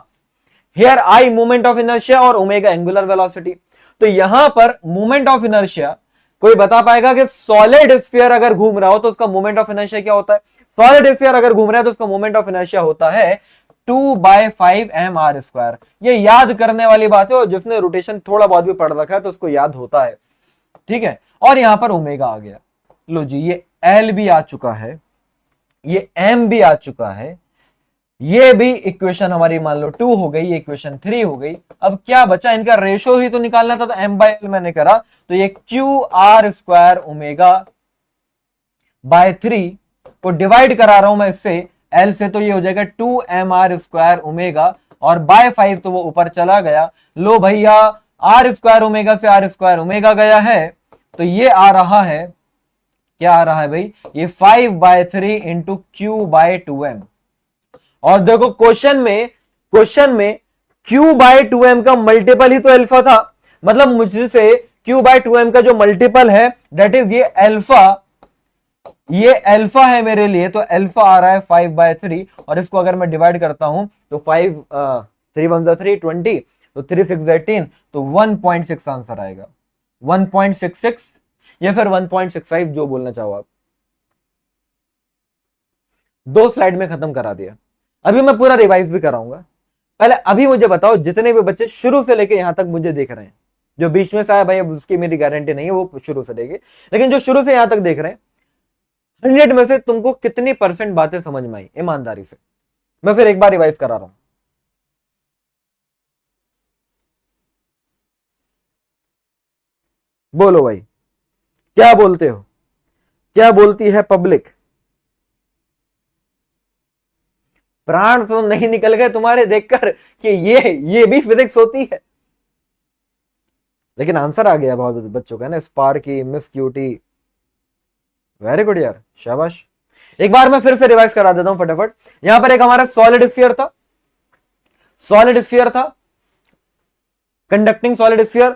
Here I moment of inertia और ओमेगा एंगुलर वेलोसिटी। तो यहां पर मोमेंट ऑफ इनर्शिया, कोई बता पाएगा कि सॉलिड स्फीयर अगर घूम रहा हो तो उसका मोमेंट ऑफ इनर्शिया क्या होता है? सॉलिड स्फीयर अगर घूम रहा है तो उसका मोमेंट ऑफ इनर्शिया होता है 2/5 mr²। ये याद करने वाली बात है, और जिसने रोटेशन थोड़ा बहुत भी पढ़ रखा है तो उसको याद होता है, ठीक है। और यहां पर ओमेगा आ गया। लो जी, ये एल भी आ चुका है, ये एम भी आ चुका है, ये भी इक्वेशन हमारी मान लो 2 हो गई, ये इक्वेशन 3 हो गई। अब क्या बचा, इनका रेशो ही तो निकालना था, तो m/l मैंने करा, तो ये QR² ओमेगा बाय 3 को डिवाइड करा रहा हूं मैं इससे L से, तो ये हो जाएगा 2mr² ओमेगा, और बाय 5 तो वो ऊपर चला गया। लो भैया, r² ओमेगा से r² ओमेगा गया है, तो ये आ रहा है, क्या आ रहा है भाई, ये 5/3 इंटू Q/2m। और देखो क्वेश्चन में Q/2m का मल्टीपल ही तो अल्फा था, मतलब मुझसे Q/2m का जो मल्टीपल है दैट इज ये अल्फा, ये अल्फा है मेरे लिए, तो अल्फा आ रहा है 5/3, और इसको अगर मैं डिवाइड करता हूं तो 5 3 1 3 20, तो 3 6 18, तो 1.6 आंसर आएगा, 1.66 या फिर 1.65, जो बोलना चाहो आप। 2 स्लाइड में खत्म करा दिया। अभी मैं पूरा रिवाइज भी कराऊंगा। पहले अभी मुझे बताओ, जितने भी बच्चे शुरू से लेके यहां तक मुझे देख रहे हैं, जो बीच में से आया भाई अब उसकी मेरी गारंटी नहीं है, वो शुरू से देखे, लेकिन जो शुरू से यहां तक देख रहे हैं, 100 में से तुमको कितनी % बातें समझ में आई ईमानदारी से? मैं फिर एक बार रिवाइज करा रहा हूं। बोलो भाई, क्या बोलते हो, क्या बोलती है पब्लिक? प्राण तो नहीं निकल गए तुम्हारे देखकर कि ये भी फिजिक्स होती है, लेकिन आंसर आ गया बहुत बच्चों का ना, Sparky, miss cutie, very good यार, शाबाश। एक बार मैं फिर से रिवाइज करा देता हूं फटाफट। यहां पर एक हमारा सॉलिड स्फीयर था, conducting solid sphere,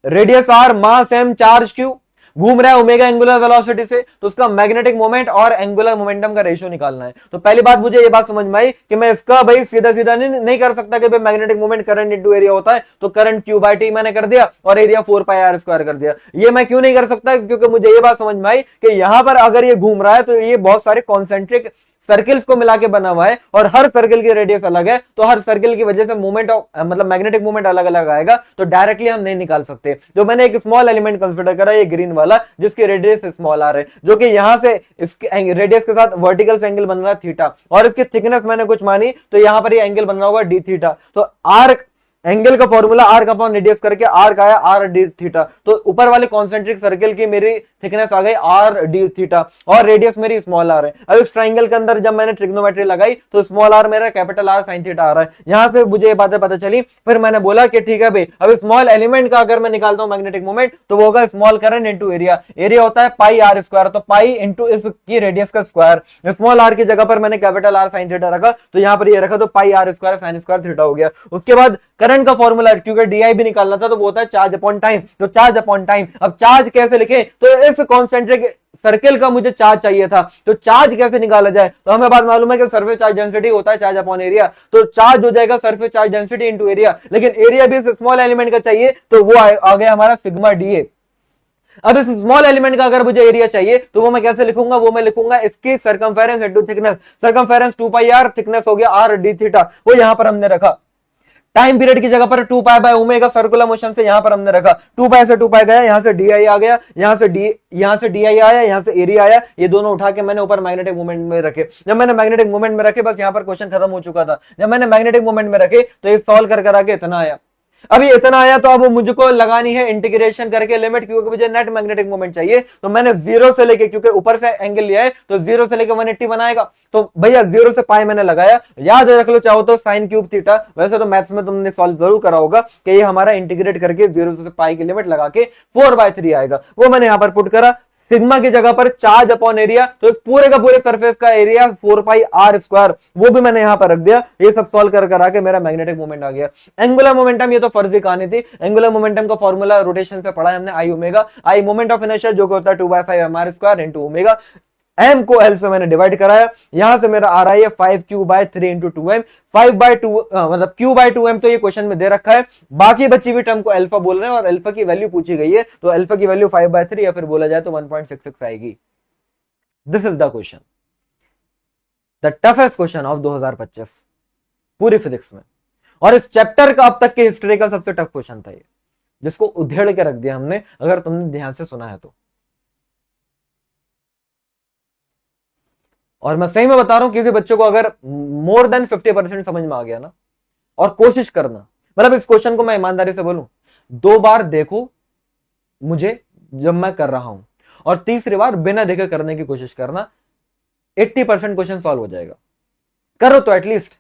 radius r, मास m, चार्ज q, घूम रहा है ओमेगा एंगुलर वेलोसिटी से, तो उसका मैग्नेटिक मोमेंट और एंगुलर मोमेंटम का रेशियो निकालना है। तो पहली बात मुझे ये बात समझ में आई कि मैं इसका भाई सीधा सीधा नहीं कर सकता कि भाई magnetic moment current into area होता है, तो करंट Q/T मैंने कर दिया और एरिया 4πr² कर दिया। ये मैं क्यों नहीं कर सकता, क्योंकि मुझे ये बात समझ में आई कि यहां पर अगर ये घूम रहा है तो ये बहुत सारे कॉन्सेंट्रिक सर्किल्स को मिला के बना हुआ है, और हर सर्किल की रेडियस अलग है, तो हर सर्किल की वजह से मूवमेंट ऑफ मतलब मैग्नेटिक मूवमेंट अलग अलग आएगा, तो डायरेक्टली हम नहीं निकाल सकते। जो मैंने एक स्मॉल एलिमेंट कंसीडर करा, ये ग्रीन वाला, जिसकी रेडियस स्मॉल आर है, जो कि यहां से इसके रेडियस के साथ वर्टिकल एंगल बन रहा है थीटा, और इसकी थिकनेस मैंने कुछ मानी, तो यहां पर ये एंगल बन रहा होगा डी थीटा। तो आर्क एंगल का फॉर्मूला आर्क अपॉन रेडियस करके आर्क आया आर डी थीटा, तो ऊपर वाले कॉन्सेंट्रिक सर्किल की मेरी थिकनेस आ गई आर डी थीटा, और रेडियस मेरी स्मॉल आर है। अब इस ट्राइंगल के अंदर जब मैंने ट्रिग्नोमेट्री लगाई तो स्मॉल आर मेरा कैपिटल आर साइन थीटा आ रहा है। यहां से मुझे ये बातें पता चली, फिर मैंने बोला कि ठीक है भाई, अब स्मॉल एलिमेंट का अगर मैं निकालता हूं मैग्नेटिक मोमेंट, तो वो होगा small current into area. Area होता है πr², तो पाई इंटू इसकी रेडियस का स्क्वायर। स्मॉल आर की जगह पर मैंने कैपिटल आर साइन थीटा रखा, तो यहां पर ये रखा, तो πr² साइन स्क्वायर थीटा हो गया। उसके बाद करंट का फॉर्मूला, क्योंकि डी भी निकालना था, तो वो होता है चार्ज अपॉन टाइम, तो चार्ज अपॉन टाइम। अब चार्ज कैसे लिखे, तो इस कॉन्सेंट्रिक सर्किल का मुझे चार्ज चाहिए था, तो चार्ज कैसे निकाला जाए, तो हमें बात मालूम है कि सरफेस चार्ज डेंसिटी होता है चार्ज अपॉन एरिया, तो चार्ज हो जाएगा surface charge density into area, लेकिन एरिया भी स्मॉल एलिमेंट का चाहिए, तो वो आ गया हमारा सिग्मा डी। अब इस स्मॉल एलिमेंट का अगर मुझे एरिया चाहिए तो वो मैं कैसे लिखूंगा, वो मैं लिखूंगा इसकी circumference into thickness, circumference 2πr, thickness हो गया r d थीटा, वो यहां पर हमने रखा। टाइम पीरियड की जगह पर 2π/ω सर्कुलर मोशन से यहां पर हमने रखा, 2π से 2π गया, यहां से डी आ गया, यहां से डी आया, यहां से एरिया आया, ये दोनों उठा के मैंने ऊपर मैग्नेटिक मूवमेंट में रखे। जब मैंने मैग्नेटिक मूवमेंट में रखे, बस यहां पर क्वेश्चन खत्म हो चुका था। जब मैंने मैग्नेटिक मूवमेंट में रखे तो ये सॉल्व कर आके इतना आया। अभी इतना आया तो अब मुझको लगानी है इंटीग्रेशन करके लिमिट, क्योंकि मुझे नेट मैग्नेटिक मोमेंट चाहिए। तो मैंने जीरो से लेके, क्योंकि ऊपर से एंगल लिया है तो जीरो से लेके 180 बनाएगा। तो भैया जीरो से पाई मैंने लगाया, याद रख लो चाहो तो साइन क्यूब थीटा। वैसे तो मैथ्स में तुमने सॉल्व जरूर करा होगा कि ये हमारा इंटीग्रेट करके जीरो से पाई की लिमिट लगा के 4/3 आएगा, वो मैंने यहां पर पुट करा। सिग्मा की जगह पर चार्ज अपॉन एरिया, तो इस पूरे का पूरे सरफेस का एरिया 4πr², वो भी मैंने यहां पर रख दिया। ये सब सॉल्व कर कर आके मेरा मैग्नेटिक मोमेंट आ गया। एंगुलर मोमेंटम, ये तो फर्जी कहानी थी। एंगुलर मोमेंटम का फॉर्मूला रोटेशन से पढ़ा है हमने, I omega, I moment of inertia जो होता है 2/5mr² इंटू ओमेगा। एम को एल से मैंने डिवाइड कराया, यहां से मेरा आ रहा है 5q/3 इंटू 2m, 5/2 मतलब q/2m तो ये क्वेश्चन में दे रखा है। बाकी बची हुई टर्म को अल्फा बोल रहे हैं और अल्फा की वैल्यू पूछी गई है, तो अल्फा की वैल्यू 5/3 या फिर बोला जाए तो 1.66 आएगी। This is the question, the toughest question of 2025 पूरी फिजिक्स में, और इस चैप्टर का अब तक की हिस्ट्री का सबसे टफ क्वेश्चन था ये, जिसको उधेड़ के रख दिया हमने, अगर तुमने ध्यान से सुना है तो। और मैं सही में बता रहा हूं, किसी बच्चे को अगर मोर देन 50% समझ में आ गया ना, और कोशिश करना, मतलब इस क्वेश्चन को मैं ईमानदारी से बोलूं, 2 बार देखो मुझे जब मैं कर रहा हूं, और तीसरी बार बिना देखे करने की कोशिश करना, 80% क्वेश्चन सॉल्व हो जाएगा। करो तो एटलीस्ट,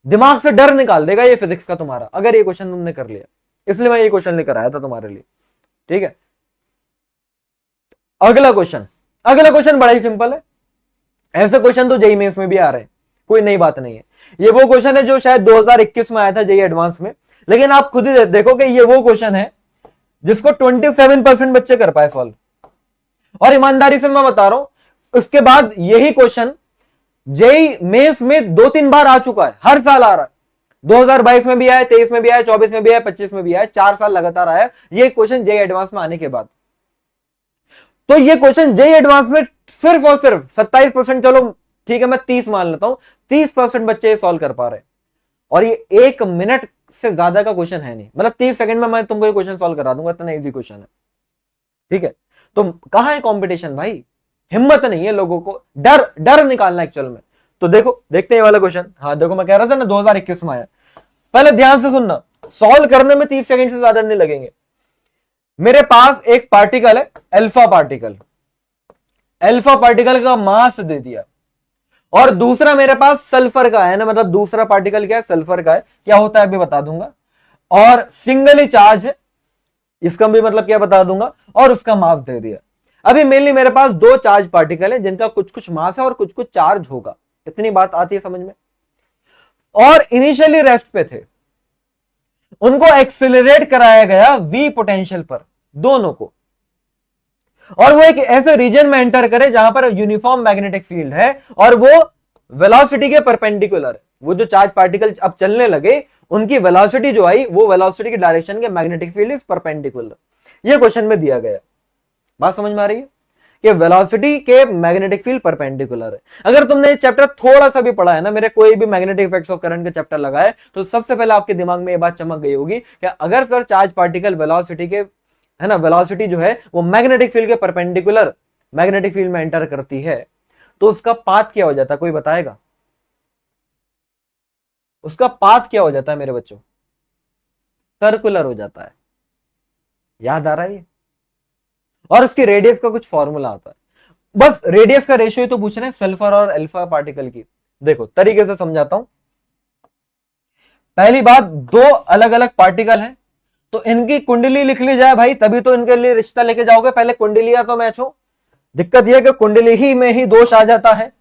दिमाग से डर निकाल देगा ये फिजिक्स का तुम्हारा, अगर ये क्वेश्चन तुमने कर लिया। इसलिए मैं ये क्वेश्चन लेकर आया था तुम्हारे लिए, ठीक है। अगला क्वेश्चन बड़ा ही सिंपल है। ऐसे क्वेश्चन तो जेईई मेंस में भी आ रहे हैं, कोई नई बात नहीं है। ये वो क्वेश्चन है जो शायद 2021 में आया था जेईई एडवांस में, लेकिन आप खुद ही देखो कि ये वो क्वेश्चन है जिसको 27% बच्चे कर पाए सॉल्व। और ईमानदारी से मैं बता रहा हूं, उसके बाद यही क्वेश्चन जेईई मेंस में 2-3 बार आ चुका है, हर साल आ रहा है। 2022 में भी आया, 23 में भी आया, 24 में भी आया, 25 में भी आया, 4 साल लगातार आया ये क्वेश्चन जेईई एडवांस में आने के बाद। तो ये क्वेश्चन जेईई एडवांस में सिर्फ और सिर्फ 27%, चलो ठीक है मैं 30 मान लेता हूं, 30% बच्चे सॉल्व कर पा रहे हैं। और ये 1 मिनट से ज्यादा का क्वेश्चन है नहीं, मतलब 30 सेकंड में मैं तुमको ये क्वेश्चन सॉल्व करा दूंगा, इतना इजी क्वेश्चन है, ठीक है। तो कहां है कंपटीशन भाई, हिम्मत नहीं है लोगों को, डर निकालना एक्चुअल में। तो देखो, देखते हैं ये वाला क्वेश्चन। हाँ देखो, मैं कह रहा था ना 2021 में आया। पहले ध्यान से सुनना, सॉल्व करने में 30 सेकंड से ज्यादा नहीं लगेंगे। मेरे पास एक पार्टिकल है, अल्फा पार्टिकल का मास दे दिया, और दूसरा मेरे पास सल्फर का है ना, मतलब दूसरा पार्टिकल क्या है, सल्फर का है। क्या होता है अभी बता दूंगा। और सिंगली चार्ज है, इसका भी मतलब क्या बता दूंगा, और उसका मास दे दिया। अभी मेनली मेरे पास 2 चार्ज पार्टिकल है जिनका कुछ कुछ मास है और कुछ कुछ चार्ज होगा, इतनी बात आती है समझ में। और इनिशियली रेस्ट पे थे, उनको एक्सेलरेट कराया गया वी पोटेंशियल पर, दोनों को, और वो एक ऐसे रीजन में एंटर करे जहां पर यूनिफॉर्म मैग्नेटिक फील्ड है, और वो वेलोसिटी के परपेंडिकुलर है। वो जो चार्ज पार्टिकल अब चलने लगे, उनकी वेलोसिटी जो आई, वो वेलोसिटी के डायरेक्शन के मैग्नेटिक फील्ड इज परपेंडिकुलर। ये क्वेश्चन में दिया गया, बात समझ में आ रही है कि वेलोसिटी के मैग्नेटिक फील्ड परपेंडिकुलर है। अगर तुमने ये चैप्टर थोड़ा सा भी पढ़ा है ना, मेरे कोई भी मैग्नेटिक इफेक्ट्स ऑफ करंट के चैप्टर लगाए, तो सबसे पहले आपके दिमाग में ये बात चमक गई होगी कि अगर सर चार्ज पार्टिकल वेलोसिटी के, है ना, वेलोसिटी जो है वो मैग्नेटिक फील्ड के परपेंडिकुलर मैग्नेटिक फील्ड में एंटर करती है, तो उसका पाथ क्या हो जाता है, कोई बताएगा? उसका पाथ क्या हो जाता है मेरे बच्चों? सर्कुलर हो जाता है। याद आ रहा है ये? और उसकी रेडियस का कुछ फॉर्मूला आता है, बस रेडियस का रेशियो तो पूछ रहे हैं सल्फर और अल्फा पार्टिकल की। देखो तरीके से समझाता हूं। पहली बात, 2 अलग अलग पार्टिकल हैं, तो इनकी कुंडली लिख ली जाए भाई, तभी तो इनके लिए रिश्ता लेके जाओगे। पहले कुंडलियां तो मैच हो। दिक्कत यह कि कुंडली ही में ही दोष आ जाता है,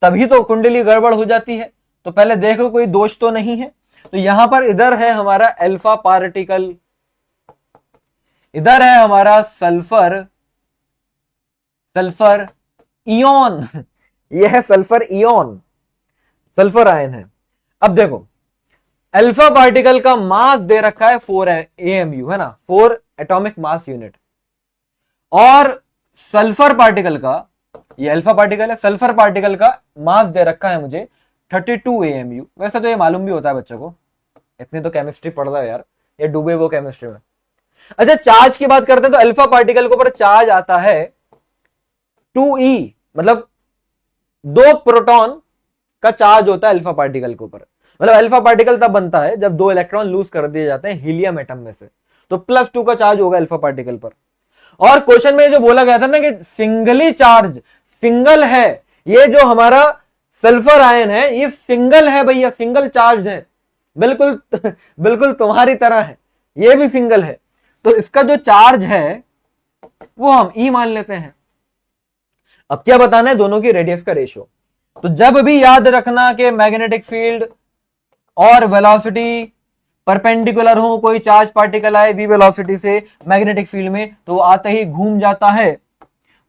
तभी तो कुंडली गड़बड़ हो जाती है। तो पहले देखो कोई दोष तो नहीं है। तो यहां पर इधर है हमारा अल्फा पार्टिकल, इधर है हमारा सल्फर इॉन यह है सल्फर इॉन, सल्फर आयन है। अब देखो, अल्फा पार्टिकल का मास दे रखा है 4 AMU, है ना, 4 एटॉमिक मास यूनिट। और सल्फर पार्टिकल का, ये अल्फा पार्टिकल है, सल्फर पार्टिकल का मास दे रखा है मुझे 32 AMU। वैसे तो ये मालूम भी होता है बच्चों को, इतनी तो केमिस्ट्री पढ़ रहा है यार, ये डूबे वो केमिस्ट्री में। अच्छा, चार्ज की बात करते हैं तो अल्फा पार्टिकल के ऊपर चार्ज आता है 2e, मतलब 2 प्रोटॉन का चार्ज होता है अल्फा पार्टिकल के ऊपर। मतलब अल्फा पार्टिकल तब बनता है जब 2 इलेक्ट्रॉन लूज कर दिए जाते हैं हीलियम एटम में से, तो +2 का चार्ज होगा अल्फा पार्टिकल पर। और क्वेश्चन में जो बोला गया था ना कि सिंगली चार्ज, सिंगल है, ये जो हमारा सल्फर आयन है ये सिंगल है भैया, सिंगल चार्ज है, बिल्कुल बिल्कुल तुम्हारी तरह है, ये भी सिंगल है, तो इसका जो चार्ज है वो हम ई मान लेते हैं। अब क्या बताना है, दोनों की रेडियस का रेशियो। तो जब भी याद रखना कि मैग्नेटिक फील्ड और वेलोसिटी परपेंडिकुलर हो, कोई चार्ज पार्टिकल आए वी वेलोसिटी से मैग्नेटिक फील्ड में, तो वो आते ही घूम जाता है,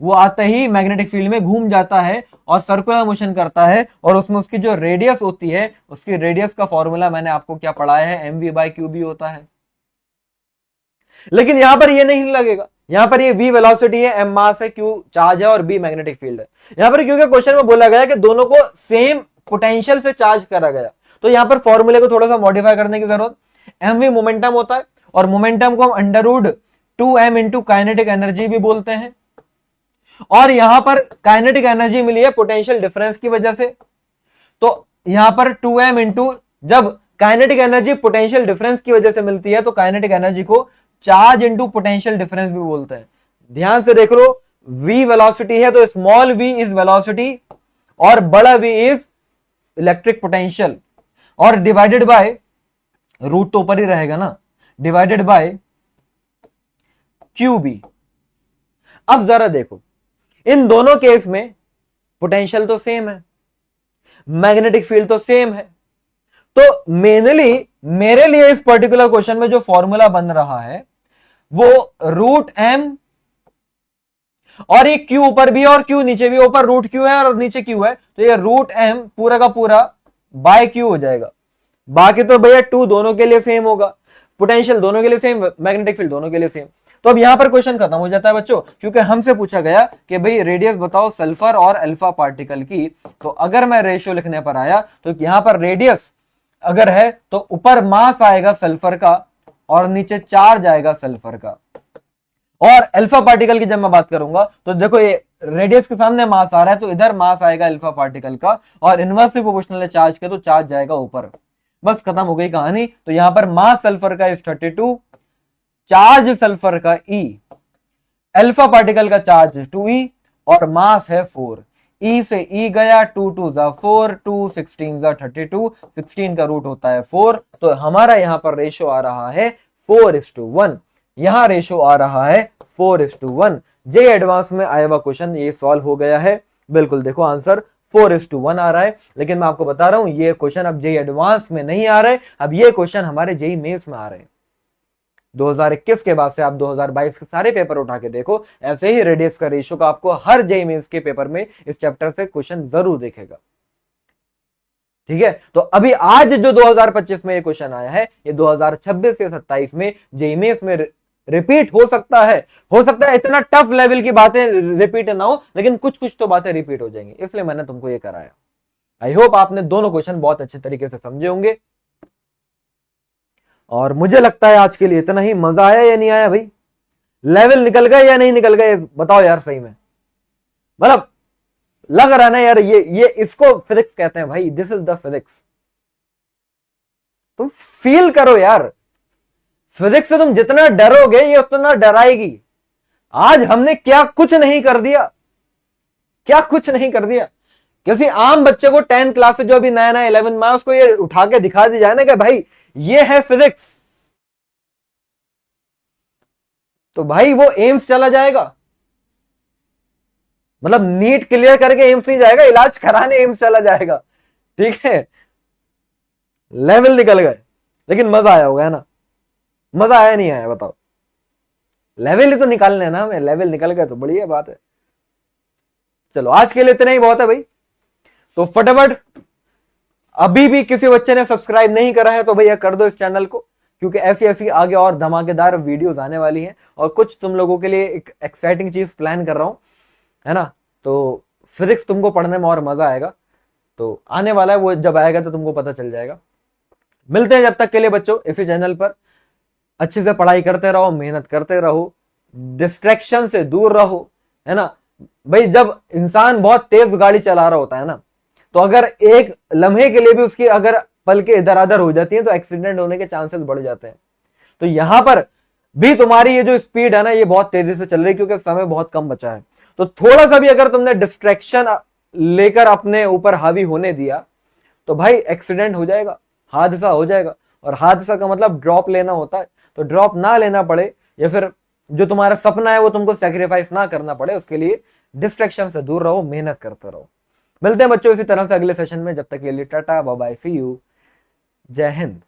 वो आते ही मैग्नेटिक फील्ड में घूम जाता है और सर्कुलर मोशन करता है, और उसमें उसकी जो रेडियस होती है, उसकी रेडियस का फॉर्मूला मैंने आपको क्या पढ़ाया है, mv/qb होता है। लेकिन यहां पर ये नहीं लगेगा, यहां पर ये v वेलोसिटी है, m मास है, q चार्ज है और b मैग्नेटिक फील्ड है। यहां पर क्योंकि क्वेश्चन में बोला गया कि दोनों को सेम पोटेंशियल से चार्ज करा गया, तो यहां पर फॉर्मूले को थोड़ा सा मॉडिफाई करने की जरूरत। mv मोमेंटम होता है, और मोमेंटम को हम √2m इंटू काइनेटिक एनर्जी भी बोलते हैं, और यहां पर काइनेटिक एनर्जी मिली है पोटेंशियल डिफरेंस की वजह से, तो यहां पर 2m इंटू, जब काइनेटिक एनर्जी पोटेंशियल डिफरेंस की वजह से मिलती है तो काइनेटिक एनर्जी को चार्ज इंटू पोटेंशियल डिफरेंस भी बोलते हैं। ध्यान से देख लो, v वेलोसिटी है तो स्मॉल v इज वेलोसिटी और बड़ा v इज इलेक्ट्रिक पोटेंशियल, और डिवाइडेड बाय रूट तो ऊपर ही रहेगा ना, डिवाइडेड बाय QB। अब जरा देखो, इन दोनों केस में पोटेंशियल तो सेम है, मैग्नेटिक फील्ड तो सेम है, तो मेनली मेरे लिए इस पर्टिकुलर क्वेश्चन में जो फॉर्मूला बन रहा है वो √m, और ये Q ऊपर भी और Q नीचे भी, ऊपर √Q है और नीचे Q है, तो ये √m पूरा का पूरा बाय Q हो जाएगा। बाकी तो भैया 2 दोनों के लिए सेम होगा, पोटेंशियल दोनों के लिए सेम, मैग्नेटिक फील्ड दोनों के लिए सेम। तो अब यहां पर क्वेश्चन खत्म हो जाता है बच्चों, क्योंकि हमसे पूछा गया कि भाई रेडियस बताओ सल्फर और अल्फा पार्टिकल की। तो अगर मैं रेशियो लिखने पर आया तो यहां पर रेडियस अगर है तो ऊपर मास आएगा सल्फर का और नीचे चार्ज आएगा सल्फर का। और अल्फा पार्टिकल की जब मैं बात करूंगा तो देखो ये रेडियस के सामने मास आ रहा है, तो इधर मास आएगा अल्फा पार्टिकल का, और इनवर्सली प्रोपोर्शनल है चार्ज के, तो चार्ज जाएगा ऊपर। बस खत्म हो गई कहानी। तो यहां पर मास सल्फर का 32, चार्ज सल्फर का E, अल्फा पार्टिकल का चार्ज 2e और मास है 4। E से E गया, 2 2 4, 2 16 32, 16 का रूट होता है 4, तो हमारा यहां पर रेशियो आ रहा है 4:1। यहां रेशियो आ रहा है 4:1। जे एडवांस में आया हुआ क्वेश्चन ये सॉल्व हो गया है, बिल्कुल देखो आंसर 4:1 आ रहा है। लेकिन मैं आपको बता रहा हूं ये क्वेश्चन अब जे एडवांस में नहीं आ रहे, अब ये क्वेश्चन हमारे जेई मेंस में आ रहे हैं। 2021 के बाद से आप 2022 के सारे पेपर उठा के देखो, ऐसे ही रेडियस का रेशियो का आपको हर जेई मेंस के पेपर में इस चैप्टर से क्वेश्चन जरूर देखेगा। ठीक है, तो अभी आज जो 2025 में ये क्वेश्चन आया है, ये 2026 से 27 में जेई मेंस में रिपीट हो सकता है। इतना टफ लेवल की बातें रिपीट ना हो, लेकिन कुछ कुछ तो बातें रिपीट हो जाएंगी, इसलिए मैंने तुमको ये कराया। आई होप आपने दोनों क्वेश्चन बहुत अच्छे तरीके से समझे होंगे, और मुझे लगता है आज के लिए इतना ही। मजा आया या नहीं आया भाई? लेवल निकल गए या नहीं निकल गए बताओ यार सही में, मतलब लग रहा ना यार ये इसको फिजिक्स कहते हैं भाई, दिस इज द फिजिक्स। तुम फील करो यार, फिजिक्स से तुम जितना डरोगे ये उतना डराएगी। आज हमने क्या कुछ नहीं कर दिया, किसी आम बच्चे को 10 क्लास से जो अभी नया 11 में उसको ये उठा के दिखा दी जाए ना कि भाई ये है फिजिक्स, तो भाई वो एम्स चला जाएगा। मतलब नीट क्लियर करके एम्स नहीं जाएगा, इलाज कराने एम्स चला जाएगा। ठीक है, लेवल निकल गए, लेकिन मजा आया होगा है ना? मजा आया नहीं आया बताओ? लेवल ही तो निकालने ना हमें, लेवल निकल गए तो बढ़िया बात है। चलो आज के लिए इतना ही बहुत है भाई। तो फटाफट, अभी भी किसी बच्चे ने सब्सक्राइब नहीं करा है तो भैया कर दो इस चैनल को, क्योंकि ऐसी ऐसी आगे और धमाकेदार वीडियोस आने वाली हैं, और कुछ तुम लोगों के लिए एक एक्साइटिंग चीज प्लान कर रहा हूं, है ना? तो फिजिक्स तुमको पढ़ने में और मजा आएगा, तो आने वाला है, वो जब आएगा तो तुमको पता चल जाएगा। मिलते हैं जब तक के लिए बच्चों इसी चैनल पर। अच्छे से पढ़ाई करते रहो, मेहनत करते रहो, डिस्ट्रैक्शन से दूर रहो, है ना भाई? जब इंसान बहुत तेज गाड़ी चला रहा होता है ना, तो अगर एक लम्हे के लिए भी उसकी अगर पलकें इधर उधर हो जाती हैं तो एक्सीडेंट होने के चांसेस बढ़ जाते हैं। तो यहां पर भी तुम्हारी ये जो स्पीड है ना, ये बहुत तेजी से चल रही है क्योंकि समय बहुत कम बचा है। तो थोड़ा सा भी अगर तुमने डिस्ट्रैक्शन लेकर अपने ऊपर हावी होने दिया तो भाई एक्सीडेंट हो जाएगा, हादसा हो जाएगा। और हादसा का मतलब ड्रॉप लेना होता है। तो ड्रॉप ना लेना पड़े या फिर जो तुम्हारा सपना है वो तुमको सेक्रीफाइस ना करना पड़े, उसके लिए डिस्ट्रैक्शन से दूर रहो, मेहनत करते रहो। मिलते हैं बच्चों इसी तरह से अगले सेशन में। जब तक के लिए tata bye bye, see you, जय हिंद।